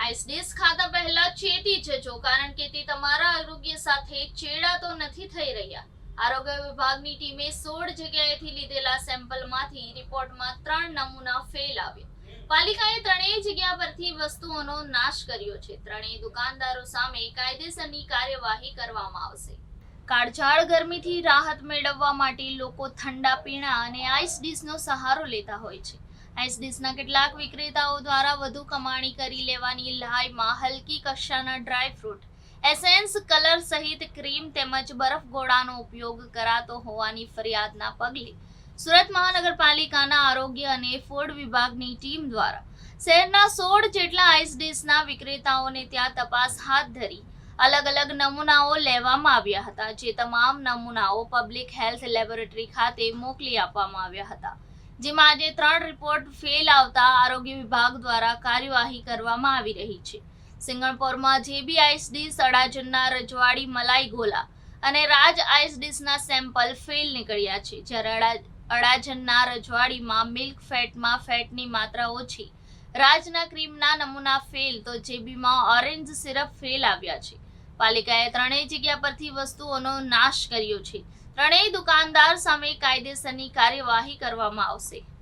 આઈસડીએસ ખાતા પહેલા ચેતી જજો, કારણ કે તે તમારા આરોગ્ય સાથે ચેડા તો નથી થઈ રહ્યા. આરોગ્ય વિભાગની ટીમે 16 જગ્યાએથી લીધેલા સેમ્પલમાંથી રિપોર્ટમાં 3 નમૂના ફેલ આવ્યા. પાલિકાએ ત્રણેય જગ્યા પરથી વસ્તુઓનો નાશ કર્યો છે. ત્રણેય દુકાનદારો સામે કાયદેસરની કાર્યવાહી કરવામાં આવશે. કાળઝાળ ગરમીથી રાહત મેળવવા માટે લોકો ઠંડા પીણા અને આઈસ ડીશનો સહારો લેતા હોય છે. આઈસ ડીશના કેટલાક વિક્રેતાઓ દ્વારા વધુ કમાણી કરી લેવાની લહાઈમાં હલકી કક્ષાના ડ્રાયફ્રૂટ, એસેન્સ, કલર સહિત ક્રીમ તેમજ બરફ ગોળાનો ઉપયોગ કરાતો હોવાની ફરિયાદના પગલે સુરત મહાનગરપાલિકાના આરોગ્ય અને ફૂડ વિભાગની ટીમ દ્વારા શહેરના 16 જેટલા આઈસ ડીશના વિક્રેતાઓને ત્યાં તપાસ હાથ ધરી અલગ અલગ નમૂનાઓ લેવામાં આવ્યા હતા, જે તમામ નમૂનાઓ પબ્લિક હેલ્થ લેબોરેટરી ખાતે મોકલી આપવામાં આવ્યા હતા, જેમાં આજે 3 રિપોર્ટ ફેલ આવતા આરોગ્ય વિભાગ દ્વારા કાર્યવાહી કરવામાં આવી રહી છે. સિંગણપોરમાં જેબી આઈસ ડીશ, અડાજણના રજવાડી મલાઈ ગોલા અને રાજ આઈસ ડીશના સેમ્પલ ફેલ નીકળ્યા છે, જ્યારે અડાજણના રજવાડીમાં મિલ્ક ફેટમાં ફેટની માત્રા ઓછી, રાજના ક્રીમના નમૂના ફેલ તો જેબીમાં ઓરેન્જ સિરપ ફેલ આવ્યા છે. પાલિકાએ ત્રણેય જગ્યા પરથી વસ્તુઓનો નાશ કર્યો છે. ત્રણેય દુકાનદાર સામે કાયદેસરની કાર્યવાહી કરવામાં આવશે.